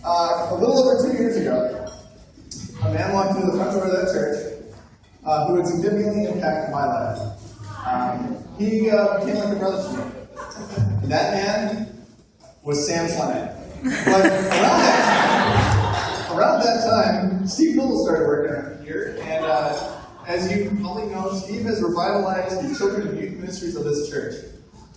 A little over 2 years ago, a man walked into the front door of that church who had significantly impacted my life. He became like a brother to me. And that man was Sam Fleming. But around that time, Steve Noble started working here, and as you probably know, Steve has revitalized the children and youth ministries of this church.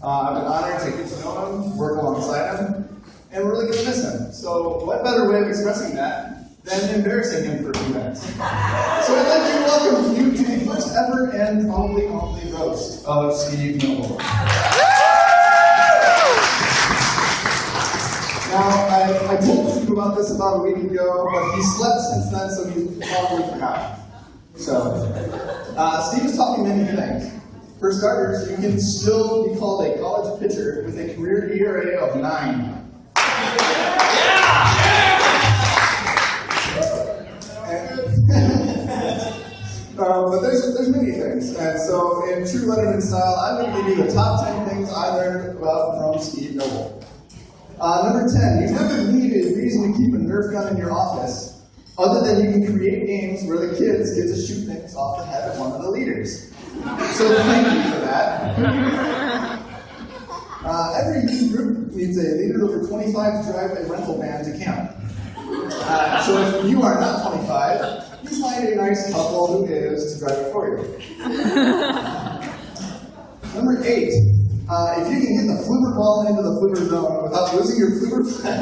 I've been honored to get to know him, work alongside him, and we're really going to miss him. So what better way of expressing that than embarrassing him for a few minutes? So I'd like to welcome you to the first ever and probably only roast of Steve Noble. Now, I told Steve about this about a week ago, but he slept since then, so he's probably forgotten. So, Steve has taught me many things. For starters, you can still be called a college pitcher with a career ERA of 9. But there's many things, and so in true Letterman style, I'm going to give you the top 10 things I learned about from Steve Noble. Number 10, you never need a reason to keep a Nerf gun in your office, other than you can create games where the kids get to shoot things off the head of one of the leaders. So thank you for that. Every youth group needs a leader over 25 to drive a rental van to camp. So if you are not 25, you find a nice couple who is to drive it for you. Number 8, if you can get the flipper ball into the flipper zone without losing your flipper flag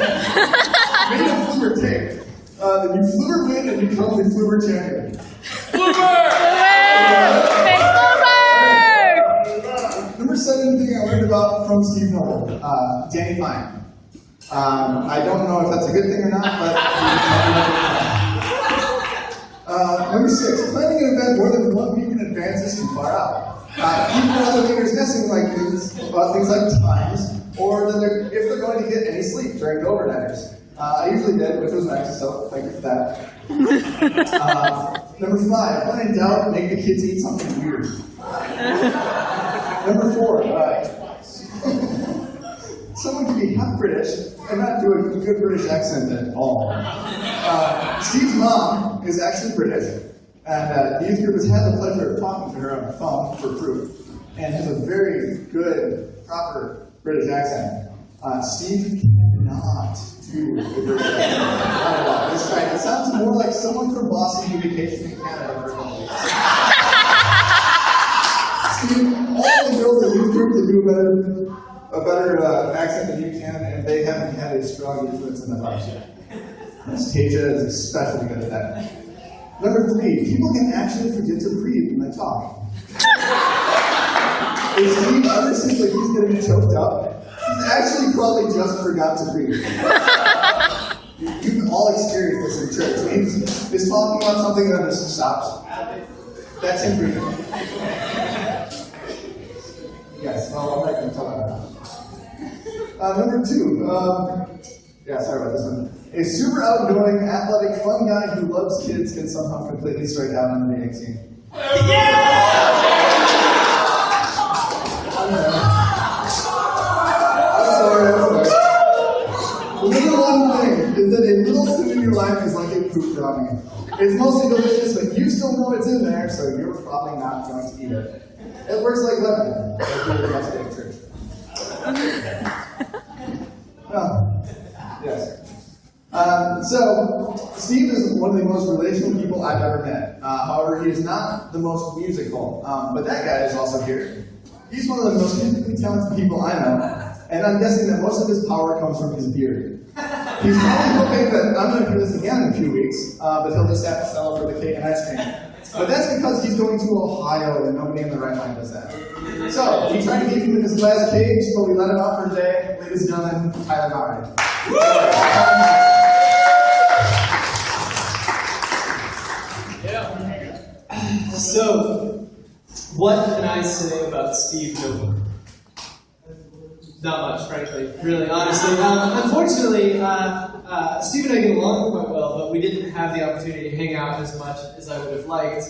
made of flipper tape, then you flipper win and become the flipper champion. Number 7 thing I learned about from Steve Noble, Danny Fine. I don't know if that's a good thing or not, but number 6, planning an event more than 1 week in advance is too far out. Keep other leaders guessing about things like times, or if they're going to get any sleep during the overnighters. I usually did, which was nice, so thank you for that. Number 5, when in doubt, make the kids eat something weird. Number 4, someone can be half British and not do a good British accent at all. Steve's mom is actually British, and the youth group has had the pleasure of talking to her on the phone for proof, and has a very good, proper British accent. Steve cannot do a British accent. Not at all. It's right. It sounds more like someone from Boston who vacationed in Canada for a couple weeks. Steve, all the girls in the youth group can do a better accent than you can, and they haven't had a strong influence in the house yet. Tasia is especially good at that. Number 3, people can actually forget to breathe when they talk. If Steve ever seems like he's getting choked up, he's actually probably just forgot to breathe. You've all experienced this in church. When he's talking about something that just stops. That's him breathing. Yes, well, I'm not going to talk about that. Number 2, sorry about this one. A super outgoing, athletic, fun guy who loves kids can somehow completely strike out on the dating scene. Yeah! I'm sorry. The number 1 thing is that a little food in your life is like a poop ramen. It's mostly delicious, but you still know it's in there, so you're probably not going to eat it. It works like lemon. That's really the best day of church. Yes. So, Steve is one of the most relational people I've ever met. However, he is not the most musical. But that guy is also here. He's one of the most musically talented people I know, and I'm guessing that most of his power comes from his beard. He's probably hoping that I'm going to do this again in a few weeks, but he'll just have to settle for the cake and ice cream. But that's because he's going to Ohio, and nobody in the right mind does that. So, we tried to keep him in his glass cage, but we let him out for a day. Ladies and gentlemen, Tyler Mowry. So, what can I say about Steve Noble? Not much, frankly, really, honestly. Unfortunately, Steve and I get along quite well, but we didn't have the opportunity to hang out as much as I would have liked.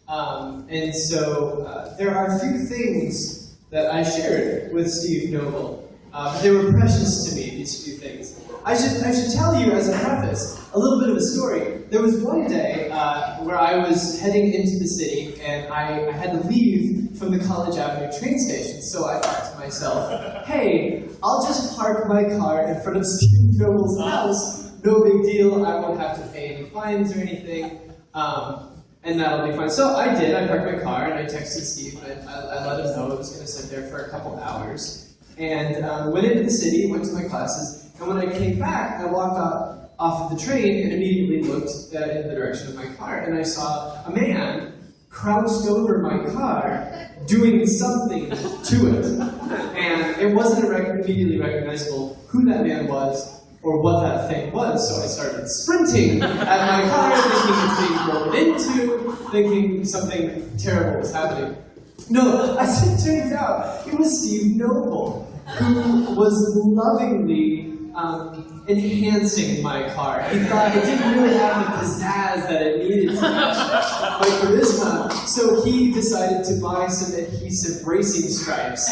And so there are a few things that I shared with Steve Noble. They were precious to me, these few things. I should tell you as a preface a little bit of a story. There was one day where I was heading into the city, and I had to leave from the College Avenue train station. So I thought to myself, hey, I'll just park my car in front of Steve Noble's house. No big deal. I won't have to pay any fines or anything. And that'll be fine. So I did. I parked my car and I texted Steve and I let him know I was going to sit there for a couple hours. And went into the city, went to my classes, and when I came back, I walked off of the train and immediately looked in the direction of my car, and I saw a man crouched over my car doing something to it. And it wasn't immediately recognizable who that man was or what that thing was, so I started sprinting at my car, thinking it's being broken into, thinking something terrible was happening. No, as it turns out, it was Steve Noble, who was lovingly enhancing my car. He thought it didn't really have the pizzazz that it needed to match my charisma, so he decided to buy some adhesive racing stripes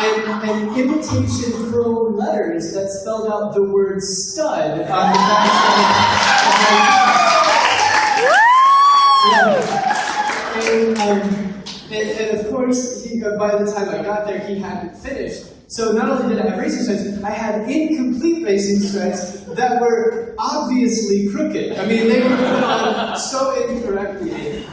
and imitation chrome letters that spelled out the word stud on the back of and of course, by the time I got there, he hadn't finished. So not only did I have racing stripes, I had incomplete racing stripes that were obviously crooked. I mean, they were put on so incorrectly.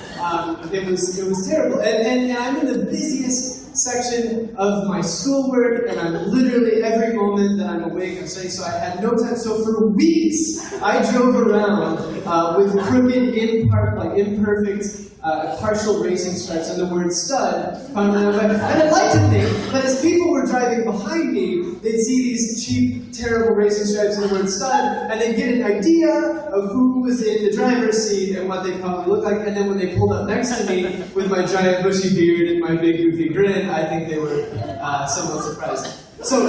It was terrible. And I'm in the busiest section of my schoolwork, and I'm literally every moment that I'm awake, I'm studying, so I had no time. So for weeks, I drove around with crooked, imperfect, partial racing stripes and the word stud. And I'd like to think that as people were driving behind me, they'd see these cheap, terrible racing stripes and the word stud, and they'd get an idea of who was in the driver's seat and what they probably looked like, and then when they pulled up next to me with my giant bushy beard and my big goofy grin, I think they were somewhat surprised. So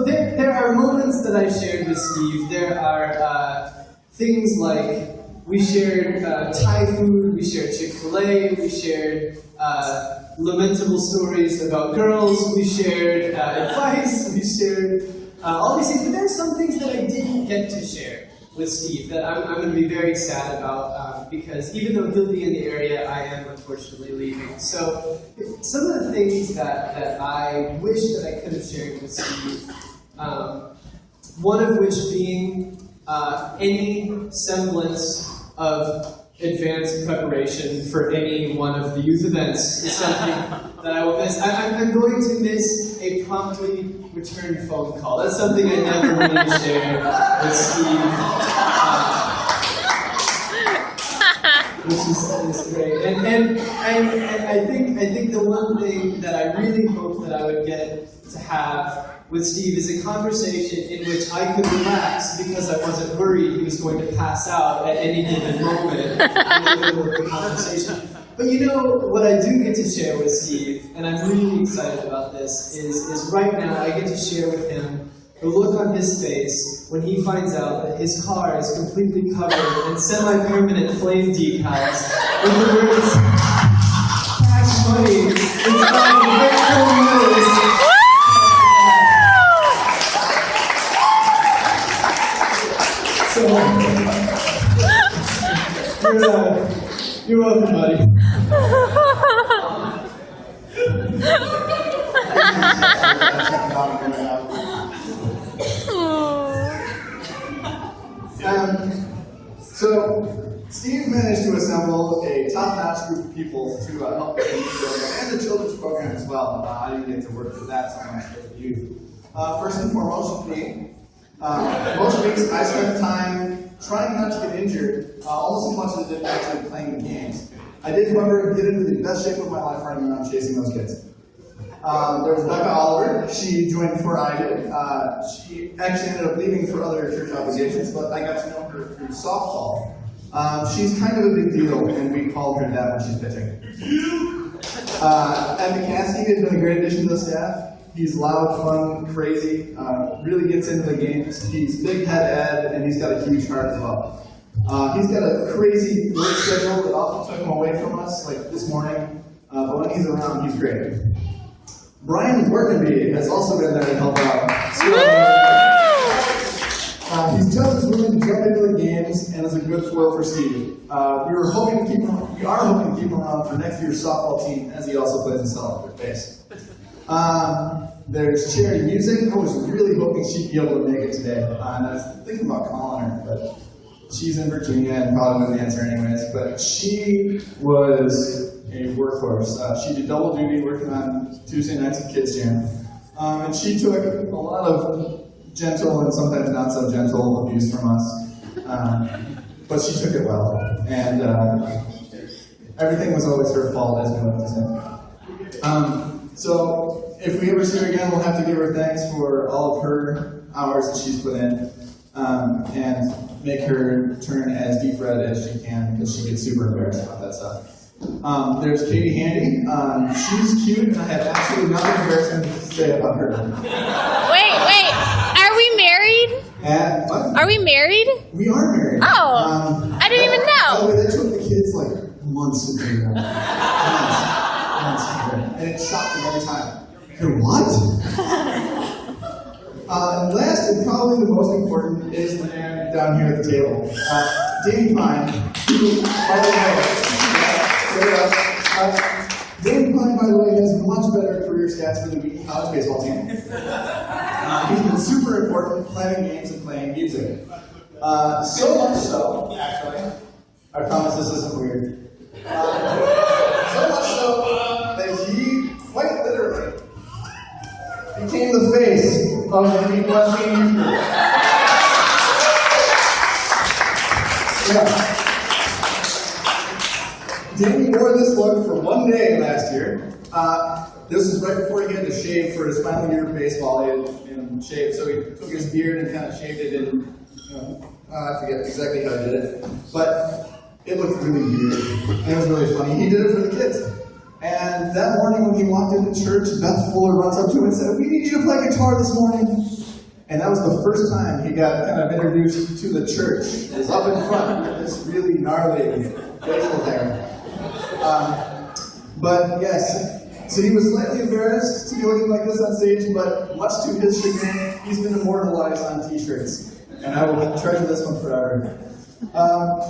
there are moments that I shared with Steve. There are things like we shared Thai food, we shared Chick-fil-A, we shared lamentable stories about girls, we shared advice, we shared all these things. But there are some things that I didn't get to share with Steve that I'm going to be very sad about because even though he'll be in the area, I am unfortunately leaving. So some of the things that I wish that I could have shared with Steve, one of which being any semblance of advanced preparation for any one of the youth events is something that I will miss. I'm going to miss a promptly returned phone call. That's something I never wanted to share with Steve, which is great. And I think the one thing that I really hope that I would get to have with Steve is a conversation in which I could relax because I wasn't worried he was going to pass out at any given moment in the middle of the conversation. But you know, what I do get to share with Steve, and I'm really excited about this, is right now I get to share with him the look on his face when he finds out that his car is completely covered in semi-permanent flame decals with the words "Cash Money" inside of Rick Cole's. So, you're welcome, buddy. So, Steve managed to assemble a top-notch group of people to help with the youth program and the children's program as well. I didn't get to work with that, so I'm going to share with you. First and foremost, with me. Most weeks I spent time trying not to get injured, almost as much as I did actually playing the games. I did, however, get into the best shape of my life running around chasing those kids. There was Becca Oliver. She joined before I did. She actually ended up leaving for other church obligations, but I got to know her through softball. She's kind of a big deal, and we called her that when she's pitching. Ed McCaskey has been a great addition to the staff. He's loud, fun, crazy, really gets into the games. He's big head Ed, and he's got a huge heart as well. He's got a crazy work schedule that often took him away from us, like this morning. but when he's around, he's great. Brian Workenby has also been there to help out. He's just as willing to jump into the games and is a good foil for Steve. We are hoping to keep him around for next year's softball team, as he also plays in solid bass. There's Cherry Music. I was really hoping she'd be able to make it today. And I was thinking about calling her, but she's in Virginia and probably wouldn't answer anyways. But she was a workhorse. She did double duty working on Tuesday nights at Kids Jam. And she took a lot of gentle and sometimes not so gentle abuse from us. But she took it well. And everything was always her fault, as we like to say. So if we ever see her again, we'll have to give her thanks for all of her hours that she's put in, and make her turn as deep red as she can, because she gets super embarrassed about that stuff. There's Katie Handy. She's cute, and I have absolutely nothing embarrassing to say about her. Wait. Are we married? What? Are we married? We are married. Oh, I didn't even By know. the way, that took the kids like months to figure out. And it shocked them every time. You're what? And last and probably the most important is the man down here at the table. Danny Pine, who, by the way, Danny Pine, by the way, has much better career stats for the Wheaton College baseball team. He's been super important planning games and playing music. So much so, actually, I promise this isn't weird. So much so that he, quite literally, became the face of the Midwestern Youth Group. Yeah. Danny wore this look for one day last year. This is right before he had to shave for his final year of baseball. He had shaved, so he took his beard and kind of shaved it in, I forget exactly how he did it. But it looked really weird. It was really funny. He did it for the kids. And that morning when he walked into church, Beth Fuller runs up to him and said, "We need you to play guitar this morning." And that was the first time he got kind of introduced to the church. It was up in front with this really gnarly facial hair. But yes, so he was slightly embarrassed to be looking like this on stage, but much to his chagrin, he's been immortalized on t-shirts. And I will treasure this one forever.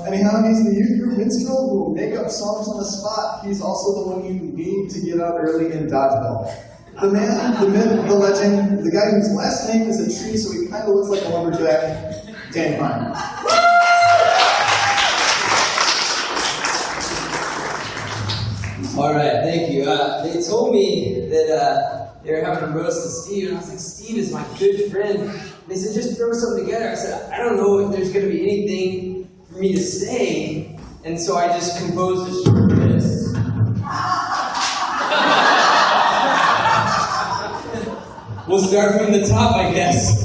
Anyhow, he's the youth group minstrel who will make up songs on the spot. He's also the one you need to get out early in dodgeball. The man, the myth, the legend, the guy whose last name is a tree, so he kind of looks like a lumberjack, Danny Pine. All right, thank you. They told me that they were having a roast of Steve, and I was like, Steve is my good friend. And they said, just throw something together. I said, I don't know if there's going to be anything for me to say, and so I just composed a short list. We'll start from the top, I guess.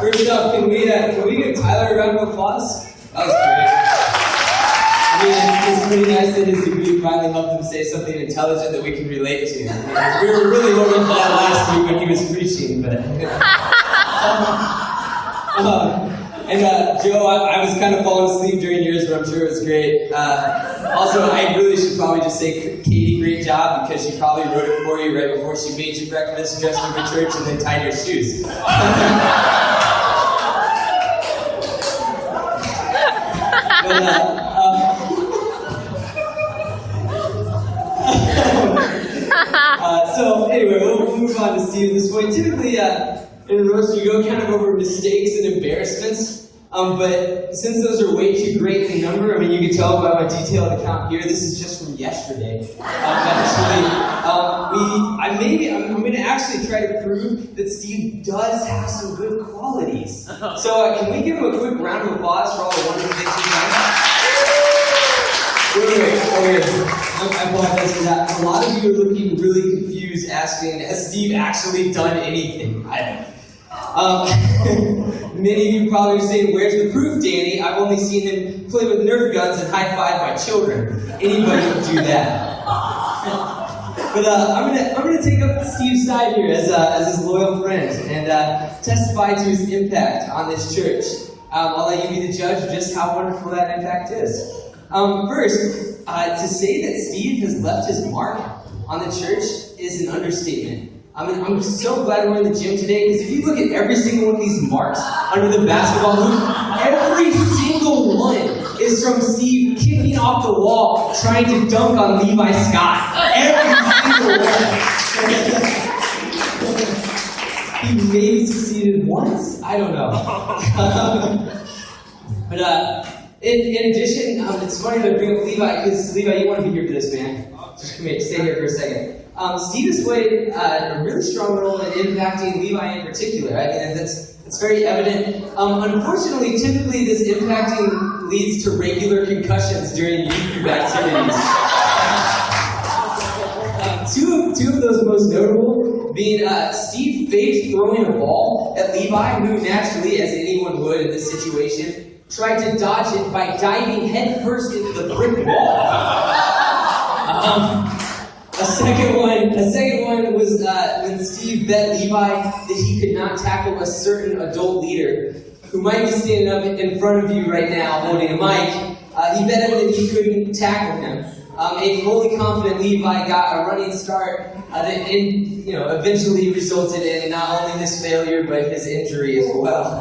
First up, can we give Tyler a round of applause? That was great. I mean, it's pretty nice that his degree finally helped him say something intelligent that we can relate to. We were really hoping for that last week when he was preaching, but... Joe, I was kind of falling asleep during yours, but I'm sure it was great. Also, I really should probably just say, Katie, great job, because she probably wrote it for you right before she made you breakfast, dressed you for church, and then tied your shoes. So anyway, we'll move on to Steve at this point. Typically, in a roast, you go kind of over mistakes and embarrassments. But since those are way too great in number, I mean, you can tell by my detailed account here, this is just from yesterday. I'm going to actually try to prove that Steve does have some good qualities. So can we give him a quick round of applause for all the wonderful things he's done? Wait. I apologize for that. A lot of you are looking really confused, asking, has Steve actually done anything? Many of you probably are saying, where's the proof, Danny? I've only seen him play with Nerf guns and high-five my children. Anybody can do that. But I'm gonna take up Steve's side here as his loyal friend and testify to his impact on this church. I'll let you be the judge of just how wonderful that impact is. First, to say that Steve has left his mark on the church is an understatement. I mean, I'm so glad we're in the gym today, because if you look at every single one of these marks under the basketball hoop, every single one is from Steve kicking off the wall, trying to dunk on Levi Scott. Every single one. He maybe succeeded once? I don't know. But in addition, it's funny to bring up Levi, because Levi, you want to be here for this, man. Just come here, stay here for a second. Steve has played a really strong role in impacting Levi in particular. I mean, that's very evident. Unfortunately, typically this impacting leads to regular concussions during youth group activities. Two of those most notable being Steve faked throwing a ball at Levi, who naturally, as anyone would in this situation, tried to dodge it by diving headfirst into the brick wall. A second one was when Steve bet Levi that he could not tackle a certain adult leader who might be standing up in front of you right now holding a mic. He bet him that he couldn't tackle him. A fully confident Levi got a running start that eventually resulted in not only his failure but his injury as well.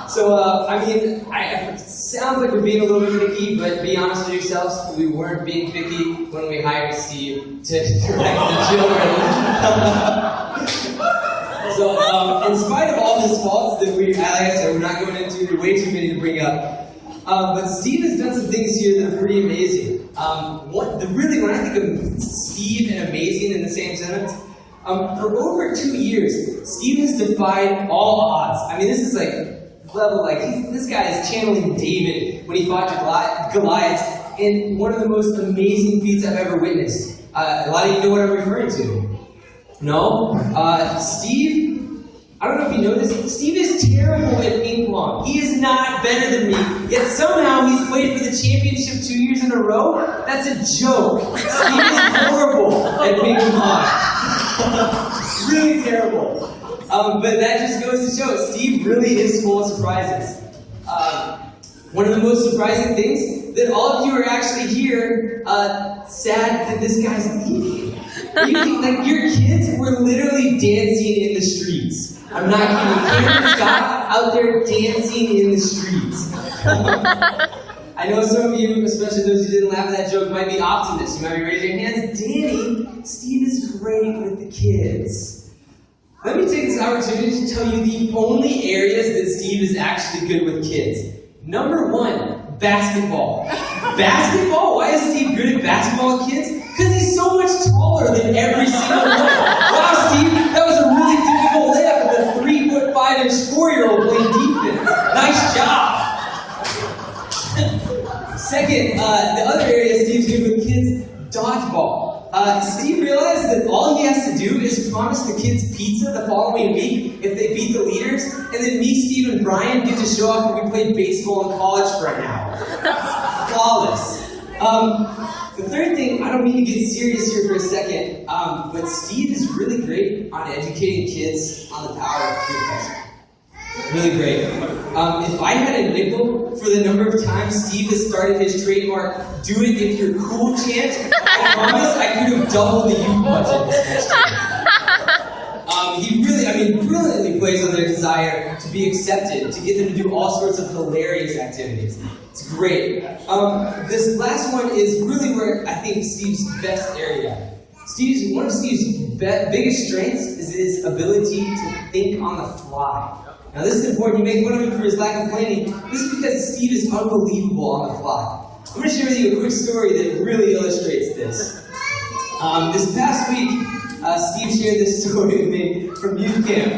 So, it sounds like we're being a little bit picky, but be honest with yourselves, we weren't being picky when we hired Steve to direct the children. So, in spite of all his faults that like I said, we're not going into, there are way too many to bring up. But Steve has done some things here that are pretty amazing. When I think of Steve and amazing in the same sentence, for over 2 years, Steve has defied all odds. I mean, this is this guy is channeling David when he fought Goliath in one of the most amazing feats I've ever witnessed. A lot of you know what I'm referring to. No? Steve, I don't know if you know this, Steve is terrible at ping pong. He is not better than me, yet somehow he's played for the championship 2 years in a row? That's a joke. Steve is horrible at ping pong. Really terrible. But that just goes to show, Steve really is full of surprises. One of the most surprising things, that all of you are actually here, sad that this guy's leaving. Your kids were literally dancing in the streets. I'm not kidding. Cameron Scott out there dancing in the streets. I know some of you, especially those who didn't laugh at that joke, might be optimists. You might be raising your hands. Danny, Steve is great with the kids. Let me take this opportunity to tell you the only areas that Steve is actually good with kids. Number 1, basketball. Basketball? Why is Steve good at basketball with kids? Because he's so much taller than every single one. Wow, Steve, that was a really difficult layup with a 3'5" 4-year-old playing defense. Nice job. Second, the other area Steve's good with kids, dodgeball. Steve realized that all he has to do is promise the kids pizza the following week if they beat the leaders, and then me, Steve, and Brian get to show off that we played baseball in college for an hour. Flawless. The third thing, I don't mean to get serious here for a second, but Steve is really great on educating kids on the power of peer pressure. Really great. If I had a nickel for the number of times Steve has started his trademark "Do it if you're cool" chant, I promise I could have doubled the youth budget this next year. He brilliantly plays on their desire to be accepted, to get them to do all sorts of hilarious activities. It's great. This last one is really where I think Steve's best area. One of Steve's biggest strengths is his ability to think on the fly. Now this is important. You make fun of him for his lack of planning. This is because Steve is unbelievable on the fly. I'm going to share with you a quick story that really illustrates this. This past week, Steve shared this story with me from youth camp.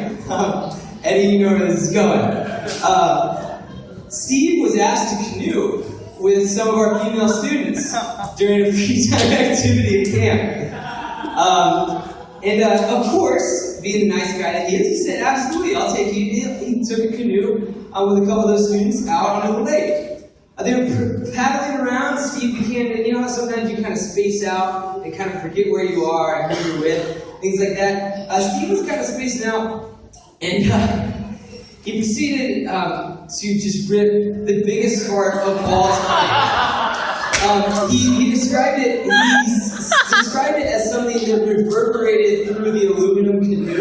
Eddie, you know where this is going. Steve was asked to canoe with some of our female students during a free time activity at camp. Of course, being the nice guy that he is, he said, absolutely, I'll take you. He took a canoe with a couple of those students out onto the lake. They were paddling around. Steve began to, sometimes you kind of space out and kind of forget where you are and who you're with, things like that. Steve was kind of spacing out, and he proceeded to just rip the biggest fart of all time. He described it. Described it as something that reverberated through the aluminum canoe. He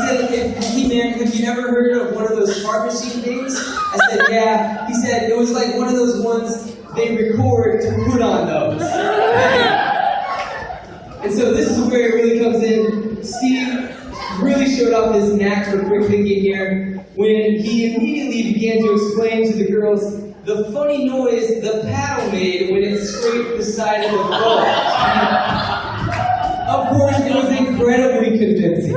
said, "Hey man, have you ever heard of one of those fart machine things?" I said, "Yeah." He said, "It was like one of those ones they record to put on those." And so this is where it really comes in. Steve really showed off his knack for quick thinking here when he immediately began to explain to the girls the funny noise the paddle made when it scraped the side of the boat. Of course, it was incredibly convincing.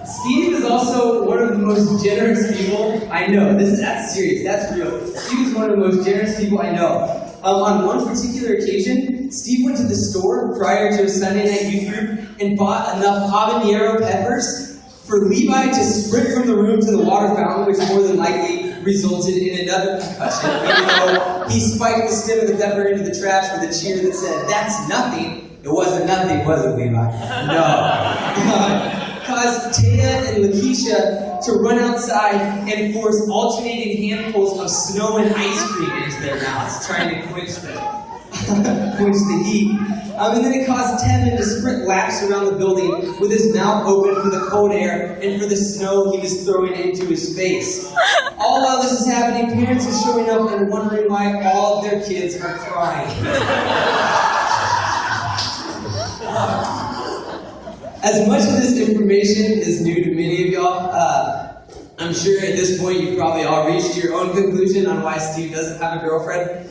Steve is also one of the most generous people I know. That's serious. That's real. Steve is one of the most generous people I know. On one particular occasion, Steve went to the store prior to a Sunday night youth group and bought enough habanero peppers for Levi to sprint from the room to the water fountain, which more than likely resulted in another concussion, even though he spiked the stem of the pepper into the trash with a cheer that said, "That's nothing." It wasn't nothing, was it, Levi? No. Caused Taya and Lakeisha to run outside and force alternating handfuls of snow and ice cream into their mouths, trying to quench the heat. And then it caused Tevin to sprint laps around the building with his mouth open for the cold air and for the snow he was throwing into his face. All while this is happening, parents are showing up and wondering why all of their kids are crying. As much of this information is new to many of y'all, I'm sure at this point you've probably all reached your own conclusion on why Steve doesn't have a girlfriend.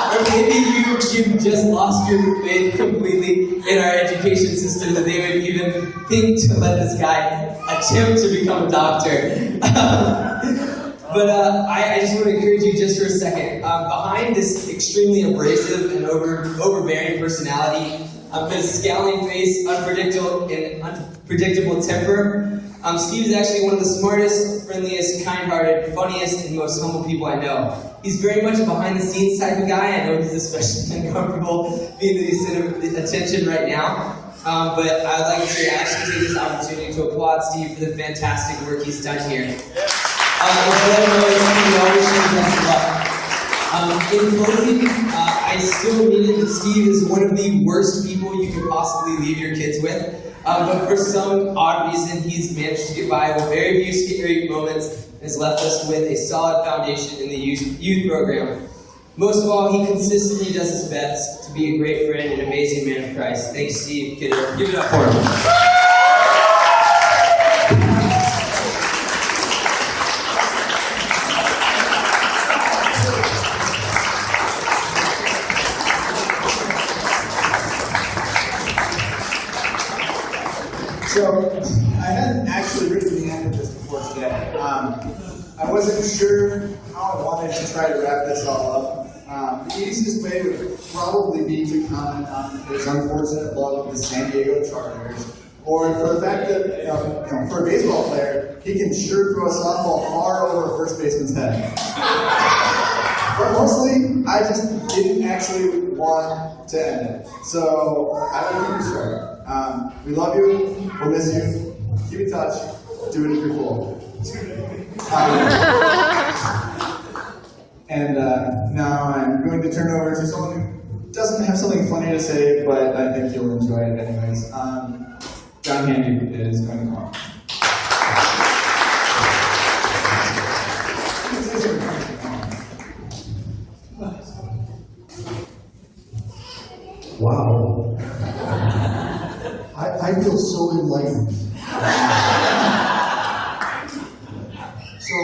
Or maybe you've just lost your faith completely in our education system that they would even think to let this guy attempt to become a doctor. But I just want to encourage you just for a second. Behind this extremely abrasive and overbearing personality, his scowling face, unpredictable temper, Steve is actually one of the smartest, friendliest, kind-hearted, funniest, and most humble people I know. He's very much a behind-the-scenes type of guy. I know he's especially uncomfortable being the center of attention right now. But I'd like to actually take this opportunity to applaud Steve for the fantastic work he's done here. In closing, I still mean that Steve is one of the worst people you could possibly leave your kids with. But for some odd reason, he's managed to get by with very few scary moments and has left us with a solid foundation in the youth program. Most of all, he consistently does his best to be a great friend and amazing man of Christ. Thanks, Steve. Give it up for him. So, I hadn't actually written the end of this before today. I wasn't sure how I wanted to try to wrap this all up. The easiest way would probably be to comment on his unfortunate luck with the San Diego Chargers, or for the fact that, for a baseball player, he can sure throw a softball far over a first baseman's head. But mostly, I just didn't actually want to end it. So, I will keep you short. We love you, we'll miss you, keep in touch, do it if you're cool. And now I'm going to turn over to someone who doesn't have something funny to say, but I think you'll enjoy it anyways. John Handy is going to come on. Wow. I feel so enlightened. So,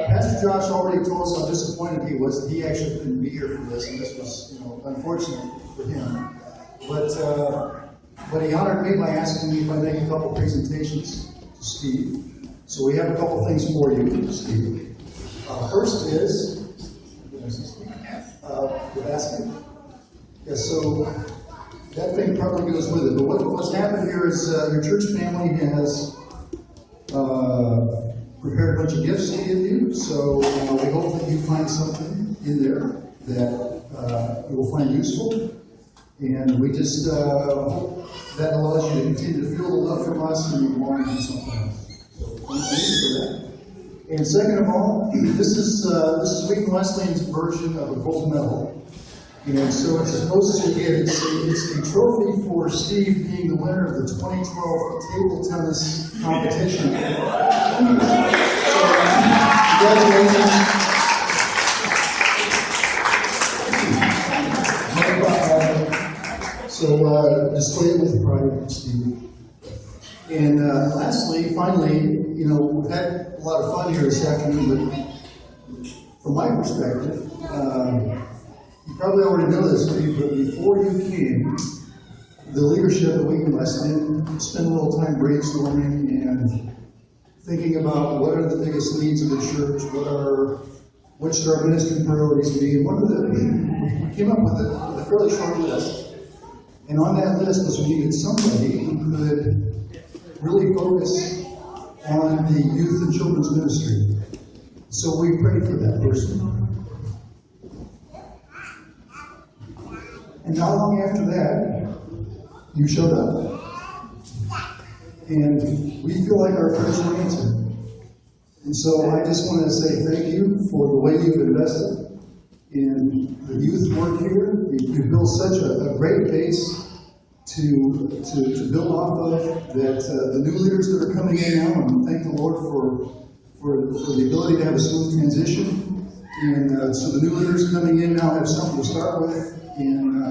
Pastor Josh already told us how disappointed he was that he actually couldn't be here for this, and this was, unfortunate for him. But he honored me by asking me if I make a couple presentations to Steve. So we have a couple things for you, Steve. First is the basket. Yeah, so that thing probably goes with it. But what's happened here is your church family has prepared a bunch of gifts to give you. So we hope that you find something in there that you will find useful. And we just hope that allows you to continue to feel the love from us and you want to do something else. So thank you for that. And second of all, this is Wheaton Wesleyan's version of a gold medal. And so it's supposed to get, it's a trophy for Steve being the winner of the 2012 table tennis competition. So, congratulations. So display it with pride, Steve. And lastly, finally, you know, we've had a lot of fun here this afternoon, but from my perspective, you probably already know this, Steve, but before you came, the leadership of Wheaton Wesleyan spent a little time brainstorming and thinking about what are the biggest needs of the church, what should our ministry priorities be, and we came up with a fairly short list. And on that list was we needed somebody who could really focus on the youth and children's ministry. So we prayed for that person. And not long after that, you showed up. And we feel like our prayers were answered. And so I just want to say thank you for the way you've invested in the youth work here. You've built such a great base to build off of, that the new leaders that are coming in now, and thank the Lord for the ability to have a smooth transition. And so the new leaders coming in now have something to start with, and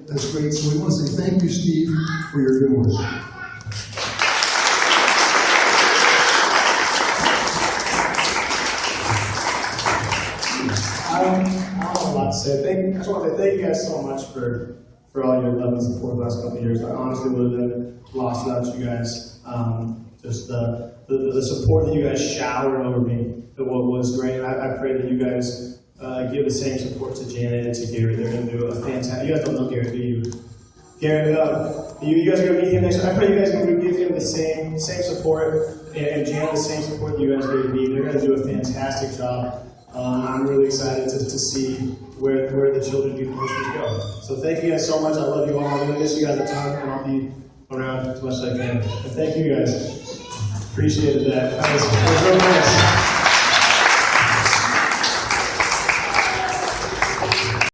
that's great. So we want to say thank you, Steve, for your good work. I don't have a lot to say. I just want to say thank you guys so much for all your love and support the last couple of years. I honestly would have been lost without you guys. Just the support that you guys showered over me, it was great. I pray that you guys give the same support to Janet and to Garrett. They're going to do a fantastic. You guys don't know Garrett, do you? Garrett, you guys are going to meet him next week. I pray you guys are going to give him the same support, and Janet the same support that you guys gave me. They're going to do a fantastic job. I'm really excited to see where the children youth ministries go. So thank you guys so much. I love you all. I'm going to miss you guys a ton, and I'll be around as much as I can. And thank you guys. Appreciated that. That was real nice.